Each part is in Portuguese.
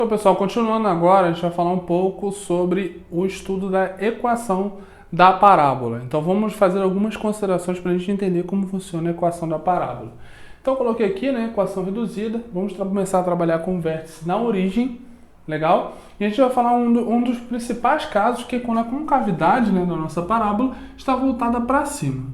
Então, pessoal, continuando agora, a gente vai falar um pouco sobre o estudo da equação da parábola. Então, vamos fazer algumas considerações para a gente entender como funciona a equação da parábola. Então, eu coloquei aqui, né, equação reduzida. Vamos começar a trabalhar com o vértice na origem, legal? E a gente vai falar um dos principais casos, que é quando a concavidade, né, da nossa parábola está voltada para cima.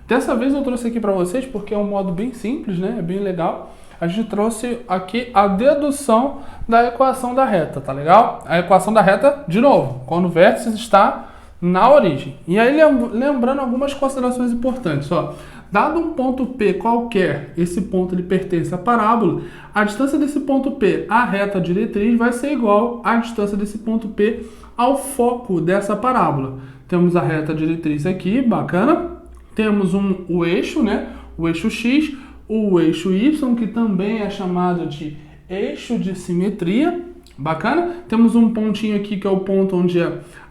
Dessa vez eu trouxe aqui para vocês porque é um modo bem simples, né, é bem legal. A gente trouxe aqui a dedução da equação da reta, tá legal? A equação da reta, de novo, quando o vértice está na origem. E aí, lembrando algumas considerações importantes, ó. Dado um ponto P qualquer, esse ponto ele pertence à parábola, a distância desse ponto P à reta diretriz vai ser igual à distância desse ponto P ao foco dessa parábola. Temos a reta diretriz aqui, bacana. Temos o eixo, né? O eixo X, o eixo Y, que também é chamado de eixo de simetria, bacana. Temos um pontinho aqui que é o ponto onde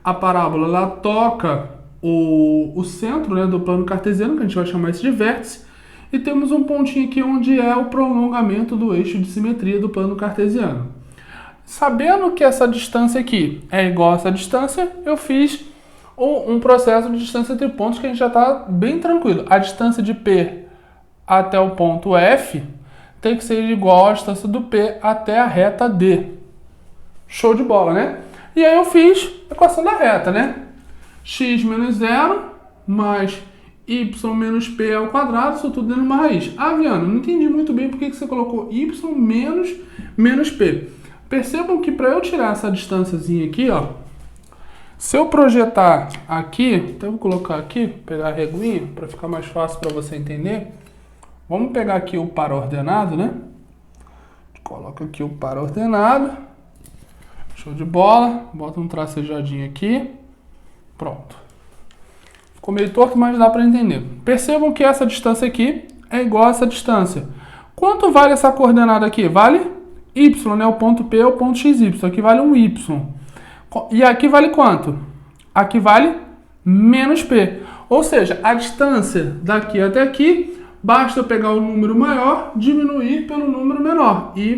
a parábola ela toca o centro, né, do plano cartesiano, que a gente vai chamar isso de vértice. E temos um pontinho aqui onde é o prolongamento do eixo de simetria do plano cartesiano. Sabendo que essa distância aqui é igual a essa distância, eu fiz um processo de distância entre pontos que a gente já está bem tranquilo. A distância de P até o ponto F tem que ser igual à distância do P até a reta D. Show de bola, né? E aí eu fiz a equação da reta, né? X menos 0 mais y menos p ao quadrado, isso tudo dentro de uma raiz. Ah, Viana, não entendi muito bem por que você colocou y menos p. Percebam que para eu tirar essa distânciazinha aqui, ó, se eu projetar aqui, então eu vou colocar aqui, pegar a reguinha para ficar mais fácil para você entender. Vamos pegar aqui o par ordenado, né? Coloca aqui o par ordenado. Show de bola. Bota um tracejadinho aqui. Pronto. Ficou meio torto, mas dá para entender. Percebam que essa distância aqui é igual a essa distância. Quanto vale essa coordenada aqui? Vale y, né? O ponto P é o ponto xy. Aqui vale um y. E aqui vale quanto? Aqui vale menos p. Ou seja, a distância daqui até aqui, basta eu pegar o número maior, diminuir pelo número menor. Y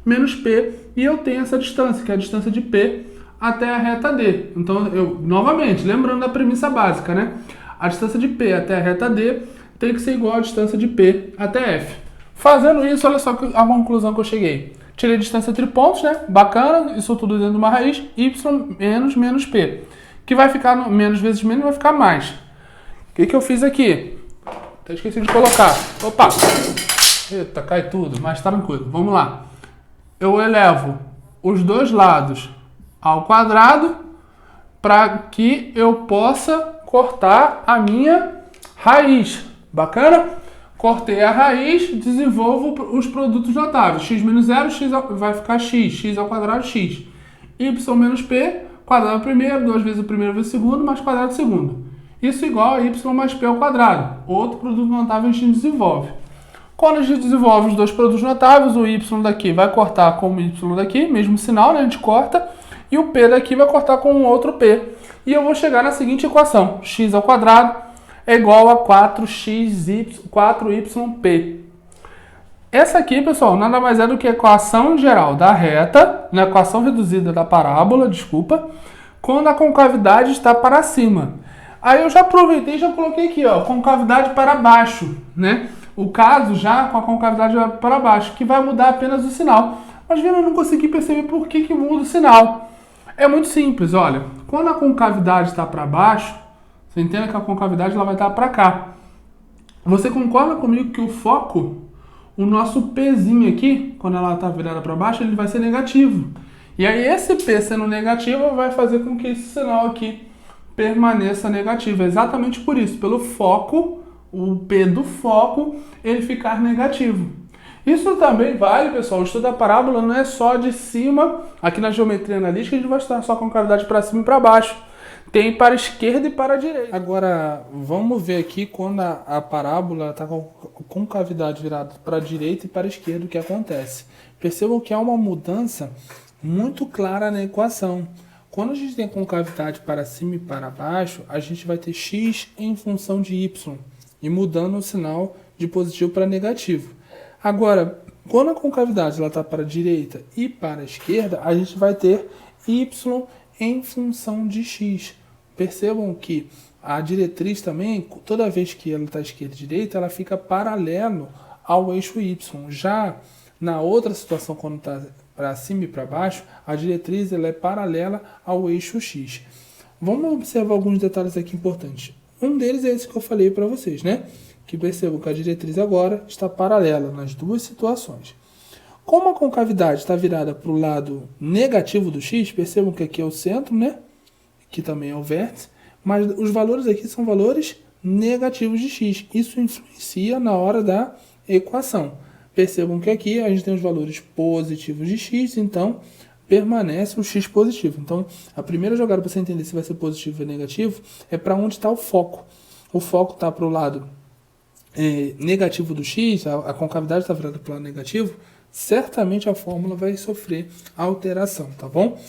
menos p. E eu tenho essa distância, que é a distância de p até a reta D. Então, novamente, lembrando da premissa básica, né? A distância de P até a reta D tem que ser igual à distância de P até F. Fazendo isso, olha só a conclusão que eu cheguei. Tirei a distância entre pontos, né? Bacana, isso tudo dentro de uma raiz. Y menos P. Que vai ficar no menos vezes menos, vai ficar mais. O que eu fiz aqui? Até esqueci de colocar. Opa! Eita, cai tudo, mas tranquilo. Vamos lá. Eu elevo os dois lados ao quadrado para que eu possa cortar a minha raiz. Bacana? Cortei a raiz, desenvolvo os produtos notáveis. X menos 0, x vai ficar x. X ao quadrado, x. Y menos p, quadrado primeiro, 2 vezes o primeiro vezes o segundo, mais quadrado segundo. Isso igual a y mais p ao quadrado. Outro produto notável a gente desenvolve. Quando a gente desenvolve os dois produtos notáveis, o y daqui vai cortar com o y daqui, mesmo sinal, né? A gente corta. E o p daqui vai cortar com um outro p. E eu vou chegar na seguinte equação. X ao quadrado é igual a 4yp. Essa aqui, pessoal, nada mais é do que a equação geral da reta, na equação reduzida da parábola, desculpa, quando a concavidade está para cima. Aí eu já aproveitei e já coloquei aqui, ó, concavidade para baixo, né? O caso já com a concavidade para baixo, que vai mudar apenas o sinal. Mas eu não consegui perceber por que muda o sinal. É muito simples, olha. Quando a concavidade está para baixo, você entende que a concavidade ela vai estar para cá. Você concorda comigo que o foco, o nosso Pzinho aqui, quando ela está virada para baixo, ele vai ser negativo. E aí esse P sendo negativo vai fazer com que esse sinal aqui permaneça negativo. É exatamente por isso, pelo foco, o P do foco, ele ficar negativo. Isso também vale, pessoal, o estudo da parábola não é só de cima, aqui na geometria analítica a gente vai estudar só concavidade para cima e para baixo. Tem para a esquerda e para a direita. Agora, vamos ver aqui quando a parábola está com concavidade virada para a direita e para a esquerda, o que acontece. Percebam que há uma mudança muito clara na equação. Quando a gente tem concavidade para cima e para baixo, a gente vai ter x em função de y, e mudando o sinal de positivo para negativo. Agora, Quando a concavidade está para a direita e para a esquerda, a gente vai ter y em função de x. Percebam que a diretriz também, toda vez que ela está esquerda e direita, ela fica paralelo ao eixo y. Já na outra situação, quando está para cima e para baixo, a diretriz ela é paralela ao eixo x. Vamos observar alguns detalhes aqui importantes. Um deles é esse que eu falei para vocês, né? Que percebam que a diretriz agora está paralela nas duas situações. Como a concavidade está virada para o lado negativo do x, percebam que aqui é o centro, né? Que também é o vértice, mas os valores aqui são valores negativos de x. Isso influencia na hora da equação. Percebam que aqui a gente tem os valores positivos de x, então permanece o x positivo. Então, a primeira jogada para você entender se vai ser positivo ou negativo é para onde está o foco. O foco está para o lado negativo do x, a concavidade está virada para o lado negativo, certamente a fórmula vai sofrer alteração, tá bom?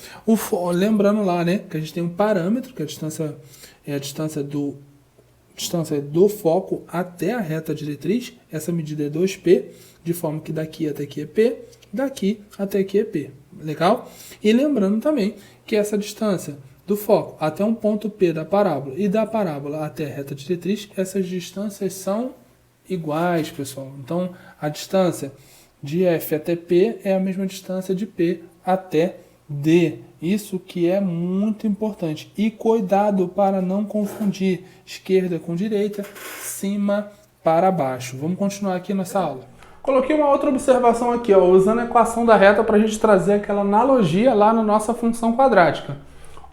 Lembrando lá, né, que a gente tem um parâmetro, que é a distância do foco até a reta diretriz. Essa medida é 2p, de forma que daqui até aqui é p, daqui até aqui é p. Legal? E lembrando também que essa distância do foco até um ponto P da parábola e da parábola até a reta diretriz, essas distâncias são iguais, pessoal. Então, a distância de F até P é a mesma distância de P até D. Isso que é muito importante. E cuidado para não confundir esquerda com direita, cima para baixo. Vamos continuar aqui nessa aula. Coloquei uma outra observação aqui, ó, usando a equação da reta para a gente trazer aquela analogia lá na nossa função quadrática.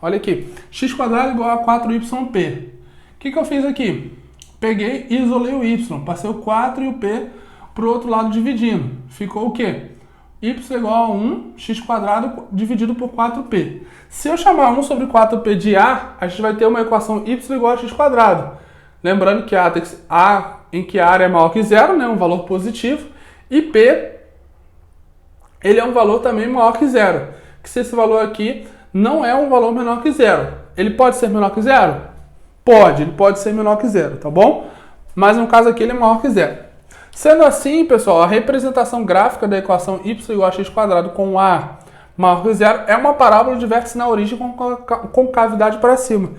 Olha aqui, x² igual a 4yp. O que eu fiz aqui? Peguei e isolei o y, passei o 4 e o p para o outro lado dividindo. Ficou o quê? Y igual a 1, x² dividido por 4p. Se eu chamar 1 sobre 4p de a gente vai ter uma equação y igual a x². Lembrando que em que a área é maior que zero, né, um valor positivo, e P, ele é um valor também maior que zero. Que se esse valor aqui não é um valor menor que zero. Ele pode ser menor que zero? Pode, ele pode ser menor que zero, tá bom? Mas no caso aqui ele é maior que zero. Sendo assim, pessoal, a representação gráfica da equação y igual a x² com a maior que zero é uma parábola de vértice na origem com concavidade para cima.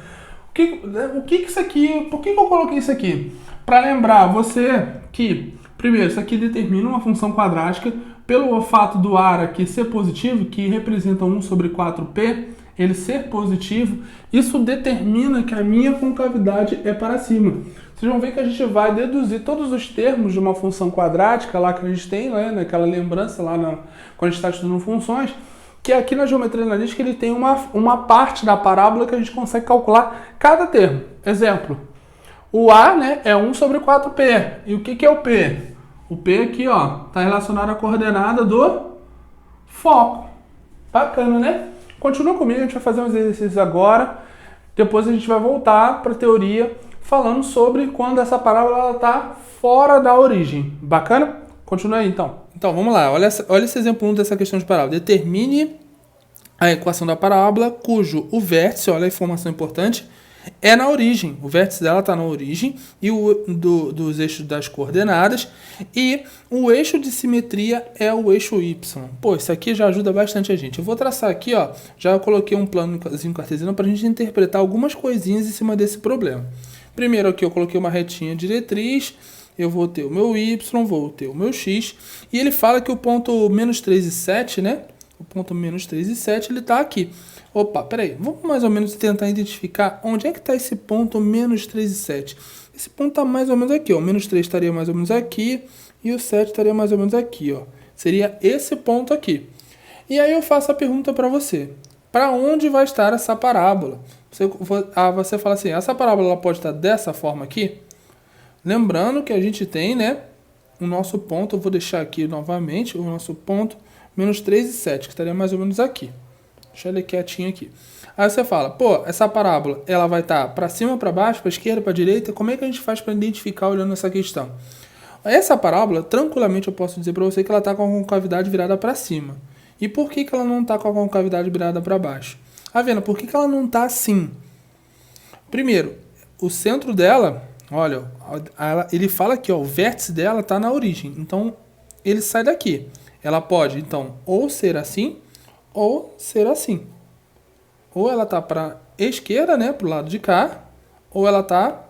O que isso aqui? Por que eu coloquei isso aqui? Para lembrar você que, primeiro, isso aqui determina uma função quadrática pelo fato do ar aqui ser positivo, que representa 1 sobre 4p, ele ser positivo, isso determina que a minha concavidade é para cima. Vocês vão ver que a gente vai deduzir todos os termos de uma função quadrática lá que a gente tem, né, naquela lembrança lá quando a gente está estudando funções, que aqui na geometria analítica ele tem uma parte da parábola que a gente consegue calcular cada termo. Exemplo, o A, né, é 1 sobre 4p. E o que é o P? O P aqui, ó, está relacionado à coordenada do foco. Bacana, né? Continua comigo, a gente vai fazer uns exercícios agora. Depois a gente vai voltar para a teoria falando sobre quando essa parábola está fora da origem. Bacana? Continua aí, então. Então, vamos lá. Olha esse exemplo 1 dessa questão de parábola. Determine a equação da parábola cujo o vértice, olha a informação importante, é na origem. O vértice dela está na origem e dos eixos das coordenadas, e o eixo de simetria é o eixo y. Pô, isso aqui já ajuda bastante a gente. Eu vou traçar aqui, ó, já coloquei um planozinho cartesiano para a gente interpretar algumas coisinhas em cima desse problema. Primeiro aqui eu coloquei uma retinha diretriz, eu vou ter o meu y, vou ter o meu x, e ele fala que o ponto menos 3 e 7, né? O ponto menos 3 e 7, ele está aqui. Opa, peraí, vamos mais ou menos tentar identificar onde é que está esse ponto menos 3 e 7. Esse ponto está mais ou menos aqui, ó. O menos 3 estaria mais ou menos aqui e o 7 estaria mais ou menos aqui, ó. Seria esse ponto aqui. E aí eu faço a pergunta para você. Para onde vai estar essa parábola? Você fala assim, essa parábola ela pode estar dessa forma aqui? Lembrando que a gente tem, né, o nosso ponto, eu vou deixar aqui novamente, o nosso ponto menos 3 e 7, que estaria mais ou menos aqui. Deixa ele quietinho aqui. Aí você fala, pô, essa parábola, ela vai estar para cima, para baixo, para esquerda, para direita? Como é que a gente faz para identificar olhando essa questão? Essa parábola, tranquilamente eu posso dizer para você que ela está com a concavidade virada para cima. E por que ela não está com a concavidade virada para baixo? Tá vendo? Por que ela não está assim? Primeiro, o centro dela, olha, ele fala aqui, ó, o vértice dela está na origem. Então, ele sai daqui. Ela pode, então, ou ser assim, ou ser assim. Ou ela está para a esquerda, né, para o lado de cá, ou ela está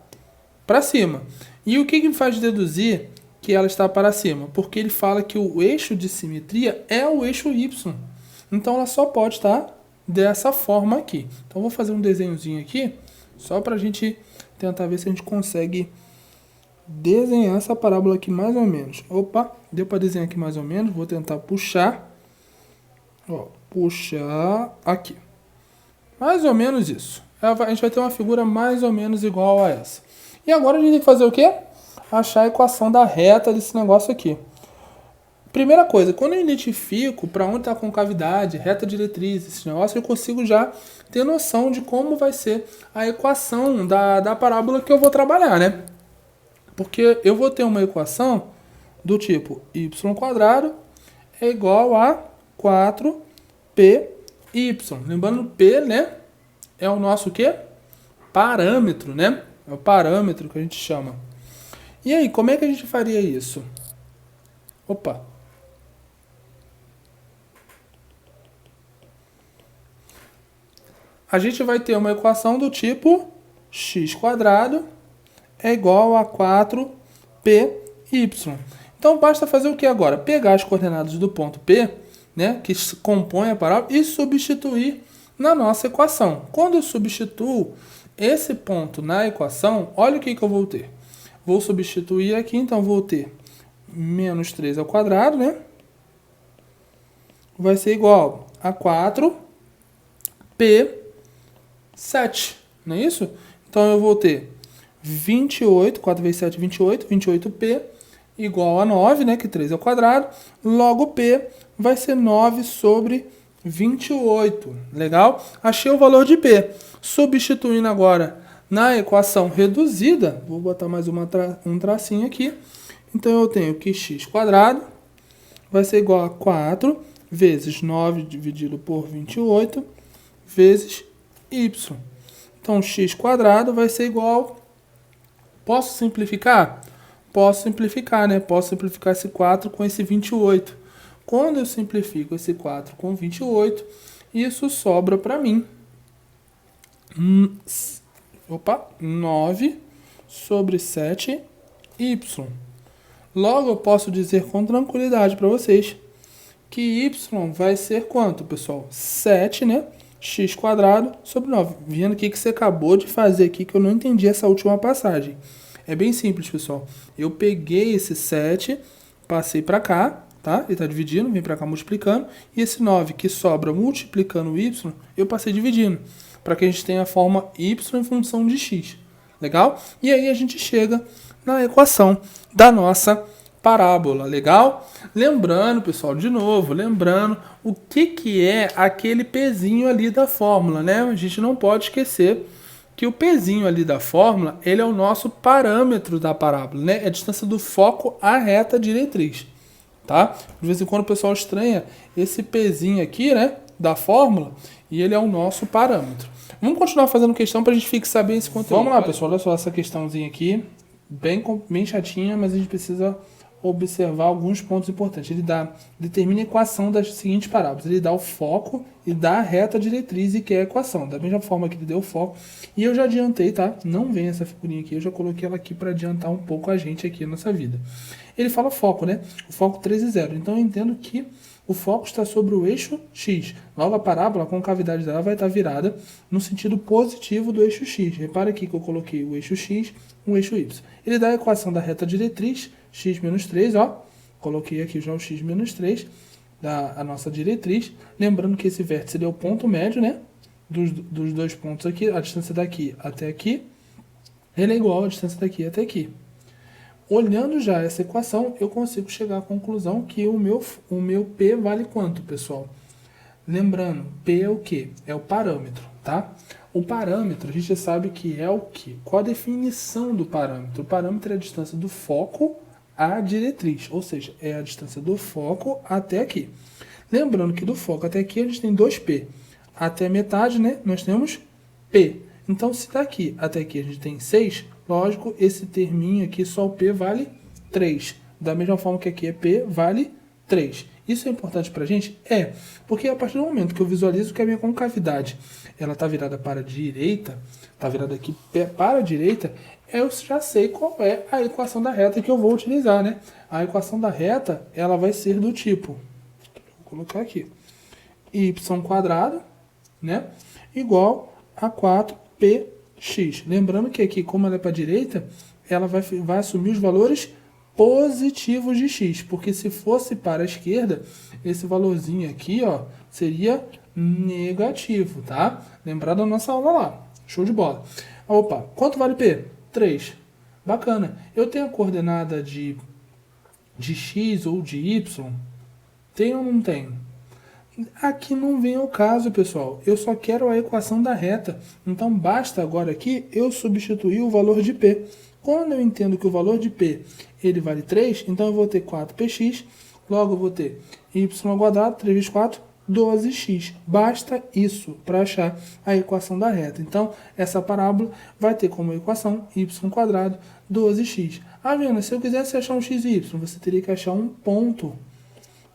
para cima. E o que me faz deduzir que ela está para cima? Porque ele fala que o eixo de simetria é o eixo Y. Então ela só pode estar dessa forma aqui. Então eu vou fazer um desenhozinho aqui, só para a gente tentar ver se a gente consegue desenhar essa parábola aqui mais ou menos. Opa, deu para desenhar aqui mais ou menos. Vou tentar puxar. Ó, puxar aqui. Mais ou menos isso. A gente vai ter uma figura mais ou menos igual a essa. E agora a gente tem que fazer o quê? Achar a equação da reta desse negócio aqui. Primeira coisa, quando eu identifico para onde está a concavidade, reta diretriz, esse negócio, eu consigo já ter noção de como vai ser a equação da parábola que eu vou trabalhar, né? Porque eu vou ter uma equação do tipo y² é igual a 4py. Lembrando, P, né, é o nosso quê? Parâmetro, né? É o parâmetro que a gente chama. E aí, como é que a gente faria isso? Opa! A gente vai ter uma equação do tipo x² é igual a 4py. Então, basta fazer o que agora? Pegar as coordenadas do ponto P, né, que compõe a parábola, e substituir na nossa equação. Quando eu substituo esse ponto na equação, olha o que eu vou ter. Vou substituir aqui, então vou ter menos 3², né? Vai ser igual a 4p7, não é isso? Então eu vou ter 28, 4 vezes 7, 28, 28p igual a 9, né? Que 3². Logo p vai ser 9 sobre 28. Legal? Achei o valor de p. Substituindo agora na equação reduzida, vou botar mais um tracinho aqui. Então eu tenho que x² vai ser igual a 4 vezes 9 dividido por 28 vezes y. Então x² vai ser igual... Posso simplificar? Posso simplificar, né? Posso simplificar esse 4 com esse 28. Quando eu simplifico esse 4 com 28, isso sobra para mim 9 sobre 7y. Logo, eu posso dizer com tranquilidade para vocês que y vai ser quanto, pessoal? 7, né? x² sobre 9. Vendo o que você acabou de fazer aqui, que eu não entendi essa última passagem. É bem simples, pessoal. Eu peguei esse 7, passei para cá, tá? Ele está dividindo, vem para cá multiplicando. E esse 9 que sobra multiplicando o y, eu passei dividindo. Para que a gente tenha a forma y em função de x. Legal? E aí a gente chega na equação da nossa parábola. Legal? Lembrando, pessoal, de novo, lembrando o que é aquele pezinho ali da fórmula, né? A gente não pode esquecer que o pezinho ali da fórmula, ele é o nosso parâmetro da parábola, né? É a distância do foco à reta diretriz, tá? De vez em quando o pessoal estranha esse pezinho aqui, né, da fórmula, e ele é o nosso parâmetro. Vamos continuar fazendo questão para a gente fixar bem esse conteúdo. Vamos lá, pessoal, olha só essa questãozinha aqui, bem chatinha, mas a gente precisa observar alguns pontos importantes. Ele determina a equação das seguintes parábolas. Ele dá o foco e dá a reta diretriz, e que é a equação. Da mesma forma que ele deu o foco. E eu já adiantei, tá? Não vem essa figurinha aqui, eu já coloquei ela aqui para adiantar um pouco a gente aqui na nossa vida. Ele fala foco, né? O foco 3 e 0. Então eu entendo que o foco está sobre o eixo X. Logo, a parábola, a concavidade dela vai estar virada no sentido positivo do eixo X. Repara aqui que eu coloquei o eixo X, o eixo Y. Ele dá a equação da reta diretriz, x menos 3, ó. Coloquei aqui já o x menos 3, a nossa diretriz. Lembrando que esse vértice é o ponto médio, né? Dos dois pontos aqui, a distância daqui até aqui, ele é igual à distância daqui até aqui. Olhando já essa equação, eu consigo chegar à conclusão que o meu P vale quanto, pessoal? Lembrando, P é o quê? É o parâmetro, tá? O parâmetro, a gente sabe que é o quê? Qual a definição do parâmetro? O parâmetro é a distância do foco à diretriz, ou seja, é a distância do foco até aqui. Lembrando que do foco até aqui a gente tem 2P. Até a metade, né, nós temos P. Então, se daqui até aqui a gente tem 6, lógico, esse terminho aqui, só o P vale 3. Da mesma forma que aqui é P, vale 3. Isso é importante para a gente? É, porque a partir do momento que eu visualizo que a minha concavidade ela está virada para a direita, está virada aqui para a direita, eu já sei qual é a equação da reta que eu vou utilizar, né? A equação da reta, ela vai ser do tipo, vou colocar aqui, y quadrado, né? Igual a 4px. Lembrando que aqui, como ela é para a direita, ela vai assumir os valores positivos de x, porque se fosse para a esquerda, esse valorzinho aqui, ó, seria negativo, tá? Lembrar da nossa aula lá. Show de bola. Opa, quanto vale P? 3. Bacana. Eu tenho a coordenada de x ou de y? Tenho ou não tenho? Aqui não vem ao caso, pessoal. Eu só quero a equação da reta. Então, basta agora aqui eu substituir o valor de P. Quando eu entendo que o valor de P ele vale 3, então eu vou ter 4px, logo eu vou ter y quadrado, 3 vezes 4, 12x. Basta isso para achar a equação da reta. Então, essa parábola vai ter como equação y quadrado, 12x. Ah, Viana, se eu quisesse achar um x e y, você teria que achar um ponto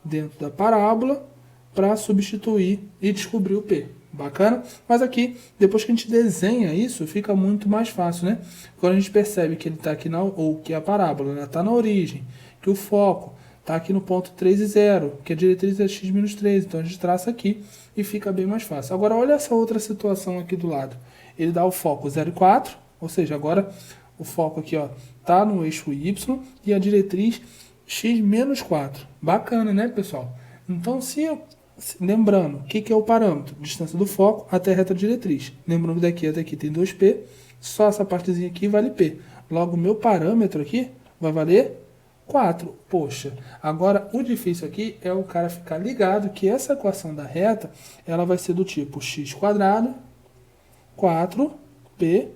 dentro da parábola para substituir e descobrir o P. Bacana? Mas aqui, depois que a gente desenha isso, fica muito mais fácil, né? Quando a gente percebe que ele está aqui, ou que a parábola está na origem, que o foco está aqui no ponto 3 e 0, que a diretriz é x menos 3. Então a gente traça aqui e fica bem mais fácil. Agora olha essa outra situação aqui do lado. Ele dá o foco 0 e 4, ou seja, agora o foco aqui está no eixo y e a diretriz x menos 4. Bacana, né, pessoal? Então, lembrando, o que é o parâmetro? Distância do foco até a reta diretriz. Lembrando que daqui até aqui tem 2p, só essa partezinha aqui vale p. Logo, o meu parâmetro aqui vai valer 4. Poxa, agora o difícil aqui é o cara ficar ligado que essa equação da reta, ela vai ser do tipo x quadrado, 4p,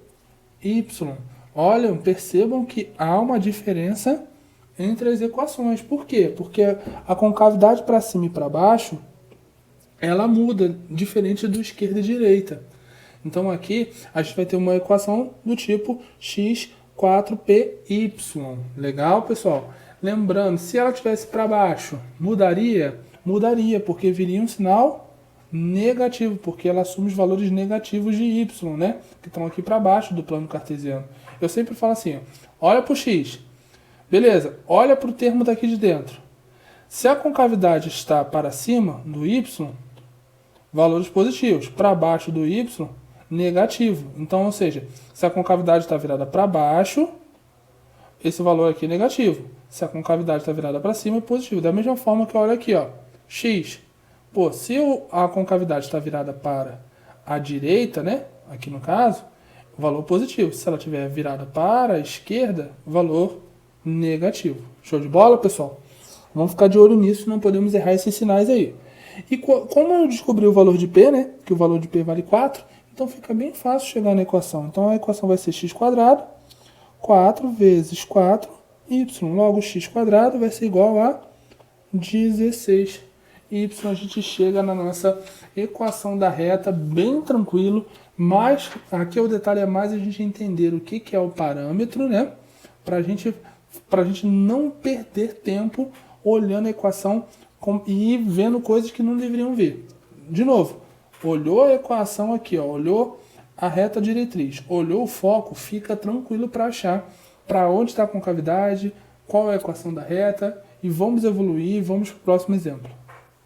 y. Olha, percebam que há uma diferença entre as equações. Por quê? Porque a concavidade para cima e para baixo, ela muda, diferente do esquerda e direita. Então aqui a gente vai ter uma equação do tipo x 4py. Legal, pessoal? Lembrando, se ela tivesse para baixo, mudaria? Mudaria, porque viria um sinal negativo, porque ela assume os valores negativos de y, né? Que estão aqui para baixo do plano cartesiano. Eu sempre falo assim, olha para o x. Beleza, olha para o termo daqui de dentro. Se a concavidade está para cima do y, valores positivos. Para baixo do y, negativo. Então, ou seja, se a concavidade está virada para baixo, esse valor aqui é negativo. Se a concavidade está virada para cima, é positivo. Da mesma forma que olha aqui, ó, x. Pô, se a concavidade está virada para a direita, né, aqui no caso, valor positivo. Se ela estiver virada para a esquerda, valor negativo. Show de bola, pessoal? Vamos ficar de olho nisso, não podemos errar esses sinais aí. E como eu descobri o valor de P, né, que o valor de P vale 4, então fica bem fácil chegar na equação. Então a equação vai ser x quadrado, 4 vezes 4y. Logo, x quadrado vai ser igual a 16y. A gente chega na nossa equação da reta bem tranquilo, mas aqui o detalhe é mais a gente entender o que é o parâmetro, né, pra gente não perder tempo olhando a equação e vendo coisas que não deveriam ver. De novo, olhou a equação aqui, ó, olhou a reta diretriz, olhou o foco, fica tranquilo para achar para onde está a concavidade, qual é a equação da reta, e vamos evoluir, vamos para o próximo exemplo.